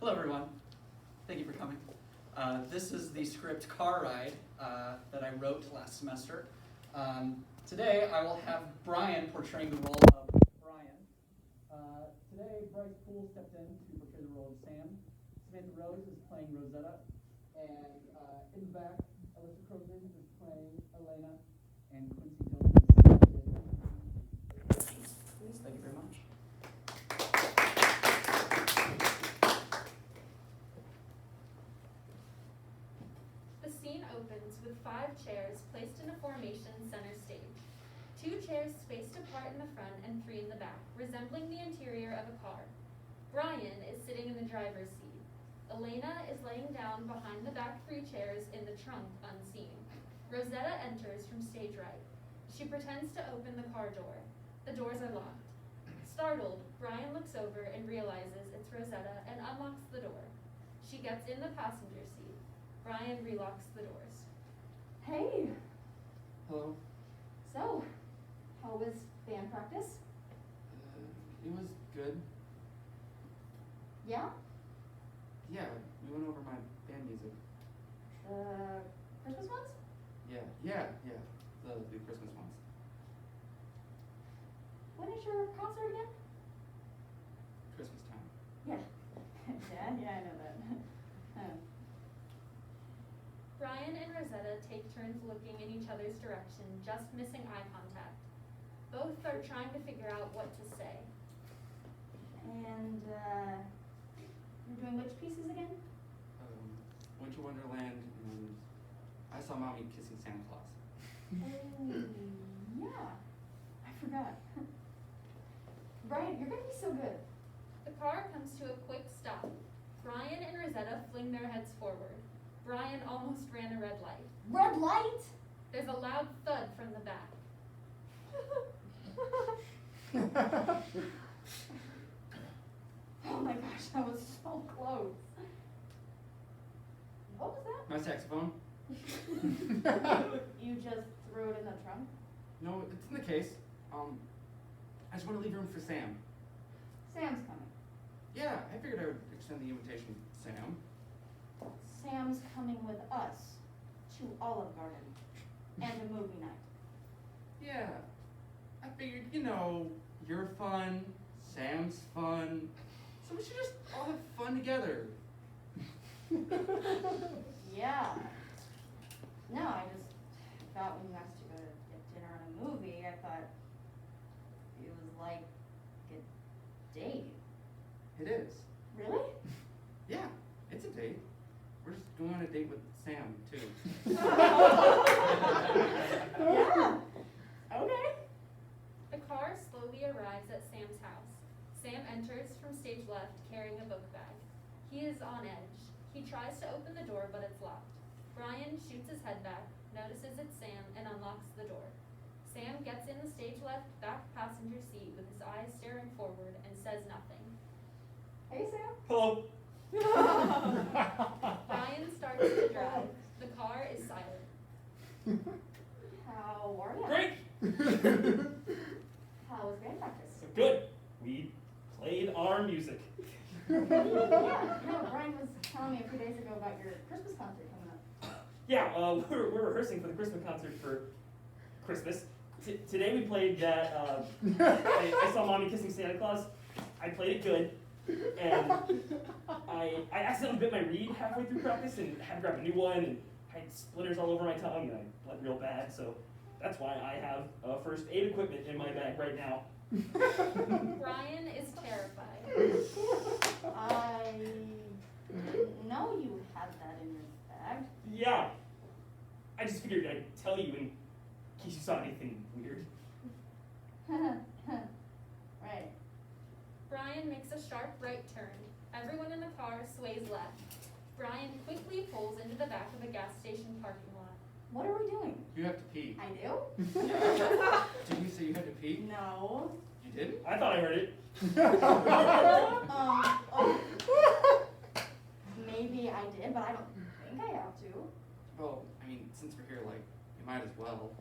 Hello, everyone. Thank you for coming. This is the script Car Ride that I wrote last semester. Today, I will have Brian portraying the role of Brian. Today, Bryce Poole stepped in to portray the role of Sam. Samantha Rose is playing Rosetta. And in the back, Alyssa Crozier is playing Elena. And Quincy Dillon is Please, thank you very much. The scene opens with 5 chairs placed in a formation center stage. 2 chairs spaced apart in the front and 3 in the back, resembling the interior of a car. Brian is sitting in the driver's seat. Elena is laying down behind the back 3 chairs in the trunk unseen. Rosetta enters from stage right. She pretends to open the car door. The doors are locked. Startled, Brian looks over and realizes it's Rosetta and unlocks the door. She gets in the passenger seat. Brian relocks the doors. Hey, Hello. so, how was band practice? It was good. Yeah? Yeah, we went over my band music. The Christmas ones? Yeah. The Christmas ones. When is your concert again? Christmas time. Yeah. yeah, I know that. Brian and Rosetta take turns looking in each other's direction, just missing eye contact. Both are trying to figure out what to say. And, you're doing which pieces again? Winter Wonderland, and I Saw Mommy Kissing Santa Claus. Oh, yeah. I forgot. Brian, you're gonna be so good. The car comes to a quick stop. Brian and Rosetta fling their heads forward. Brian almost ran a red light. Red light? There's a loud thud from the back. Oh my gosh, that was so close. What was that? My saxophone? You just threw it in the trunk? No, it's in the case. I just want to leave room for Sam. Sam's coming. Yeah, I figured I would extend the invitation, Sam. Sam's coming with us to Olive Garden and a movie night. Yeah, I figured, you're fun, Sam's fun, so we should just all have fun together. Yeah. No, I just thought when you asked to go to get dinner and a movie, I thought it was like a date. It is. Really? Yeah, it's a date. We're just going on a date with Sam, too. Yeah. Okay. The car slowly arrives at Sam's house. Sam enters from stage left carrying a book bag. He is on edge. He tries to open the door, but it's locked. Brian shoots his head back, notices it's Sam, and unlocks the door. Sam gets in the stage left back passenger seat with his eyes staring forward and says nothing. Hey, Sam. Hello. Brian starts to drive. The car is silent. How are you? Great. How was band practice? Good. We played our music. Yeah, no, Brian was telling me a few days ago about your Christmas concert coming up. Yeah, we're rehearsing for the Christmas concert for Christmas. Today we played that, I Saw Mommy Kissing Santa Claus. I played it good. And I accidentally bit my reed halfway through practice and had to grab a new one, and I had splinters all over my tongue, and I bled real bad, so that's why I have first aid equipment in my bag right now. Brian is terrified. I didn't know you had that in your bag. Yeah. I just figured I'd tell you in case you saw anything weird. Right. Brian makes a sharp right turn. Everyone in the car sways left. Brian quickly pulls into the back of a gas station parking lot. What are we doing? You have to pee. I do? Did you say you had to pee? No. You didn't? I thought I heard it. Maybe I did, but I don't think I have to. Well, I mean, since we're here, you might as well.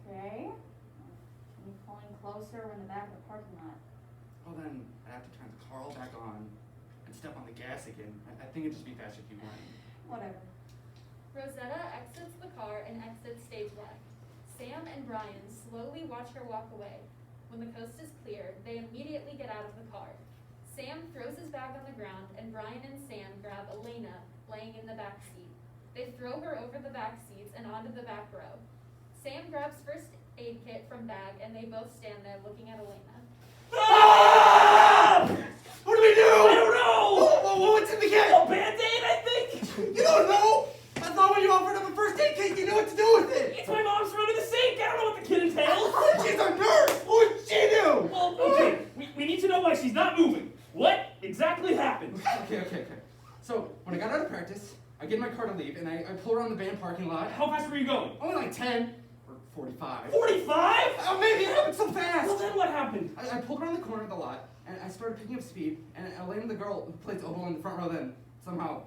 Okay. Can you pull in closer? We're in the back of the parking lot. Well, then I'd have to turn the car all back on I'd step on the gas again. I think it'd just be faster if you went. Whatever. Rosetta exits the car and exits stage left. Sam and Brian slowly watch her walk away. When the coast is clear, they immediately get out of the car. Sam throws his bag on the ground, and Brian and Sam grab Elena, laying in the back seat. They throw her over the back seats and onto the back row. Sam grabs first aid kit from bag, and they both stand there looking at Elena. Ah! What do we do? I don't know! What's in the kit? A Band-Aid, I think? You don't know? I thought when you offered up a first aid kit, you knew what to do with it. It's my mom's from under the sink. I don't know what the kid entails. She's a nurse. What would she do? Well, okay, we need to know why she's not moving. What exactly happened? Okay. So, when I got out of practice, I get in my car to leave, and I pull around the band parking lot. How fast were you going? Only like 10 or 45. 45? Oh, maybe it happened so fast. Well, then what happened? I pulled around the corner of the lot, and I started picking up speed, and Elena, the girl who plays oboe in the front row, then somehow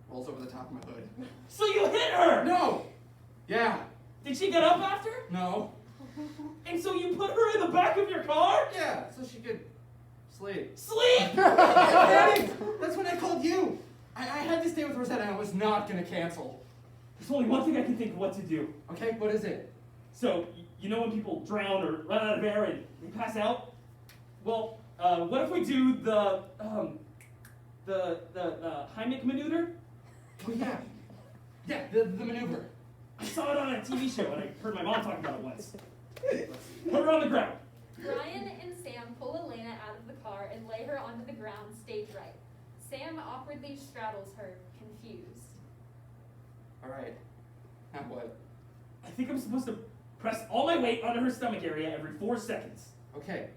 rolls over the top of my hood. So you hit her? No! Yeah. Did she get up after? No. And so you put her in the back of your car? Yeah, so she could sleep. Sleep? Daddy, that's when I called you. I had to stay with Rosetta, and I was not going to cancel. There's only one thing I can think of what to do. Okay, what is it? So, you know when people drown or run out of air and they pass out? Well, what if we do the Heimlich maneuver? Oh, yeah. Yeah, the maneuver. I saw it on a TV show and I heard my mom talk about it once. Put her on the ground. Brian and Sam pull Elena out of the car and lay her onto the ground stage right. Sam awkwardly straddles her, confused. All right. Now what? I think I'm supposed to press all my weight onto her stomach area every 4 seconds. Okay.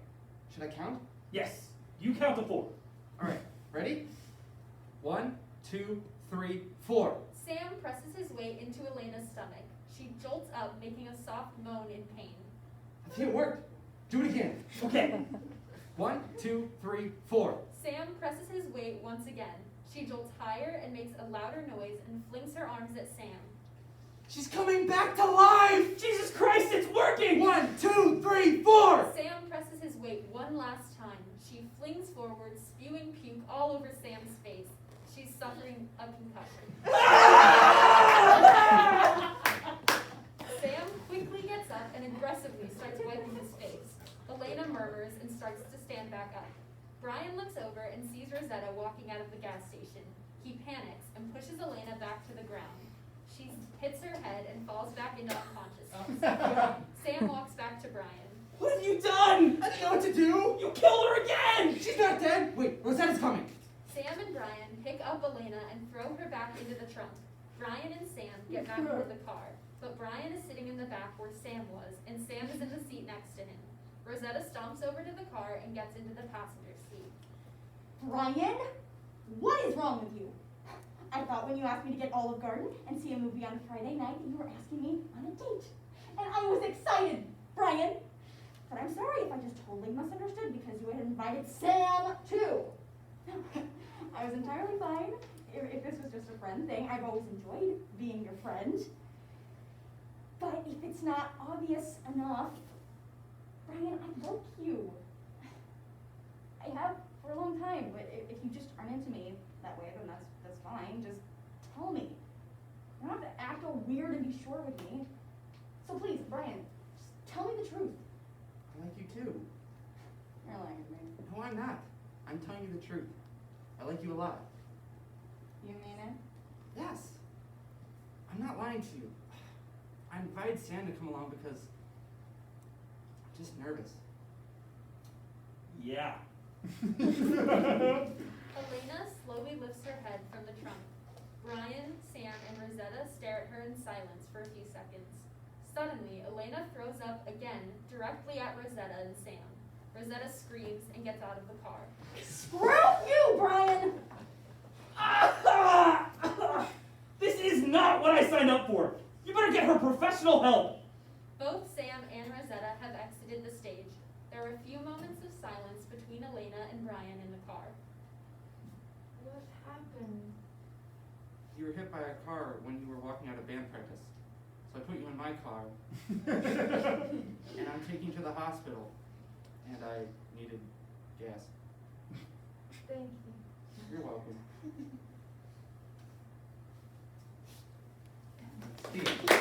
Should I count? Yes, you count to 4. All right. Ready? 1, 2, 3, 4. Sam presses his weight into Elena's stomach. She jolts up, making a soft moan in pain. I think it worked. Do it again. Okay. 1, 2, 3, 4. Sam presses his weight once again. She jolts higher and makes a louder noise and flings her arms at Sam. She's coming back to life! Jesus Christ, it's working! 1, 2, 3, 4! Sam presses his weight one last time. She flings forward, spewing puke all over Sam's face. She's suffering a concussion. Sam quickly gets up and aggressively starts wiping his face. Elena murmurs and starts to stand back up. Brian looks over and sees Rosetta walking out of the gas station. He panics and pushes Elena back to the ground. She hits her head and falls back into unconsciousness. Sam walks back to Brian. What have you done? I didn't know what to do! You killed her again! She's not dead! Wait, Rosetta's coming! Sam and Brian pick up Elena and throw her back into the trunk. Brian and Sam get back into the car, but Brian is sitting in the back where Sam was, and Sam is in the seat next to him. Rosetta stomps over to the car and gets into the passenger seat. Brian, what is wrong with you? I thought when you asked me to get Olive Garden and see a movie on Friday night, you were asking me on a date. And I was excited, Brian. But I'm sorry if I just totally misunderstood because you had invited Sam too. I was entirely fine if this was just a friend thing. I've always enjoyed being your friend. But if it's not obvious enough, Brian, I like you. I have for a long time, but if you just aren't into me that way, then that's fine. Just tell me. You don't have to act all weird and be short with me. So please, Brian, just tell me the truth. I like you too. You're lying to me. No, I'm not. I'm telling you the truth. I like you a lot. You mean it? Yes. I'm not lying to you. I invited Sam to come along because I'm just nervous. Yeah. Elena slowly lifts her head from the trunk. Brian, Sam, and Rosetta stare at her in silence for a few seconds. Suddenly, Elena throws up again, directly at Rosetta and Sam. Rosetta screams and gets out of the car. Screw you, Brian! This is not what I signed up for. You better get her professional help. Both Sam and Rosetta have exited the stage. There are a few moments of silence between Elena and Brian in the car. What happened? You were hit by a car when you were walking out of band practice. So I put you in my car, and I'm taking you to the hospital. And I needed gas. Thank you. You're welcome. Steve.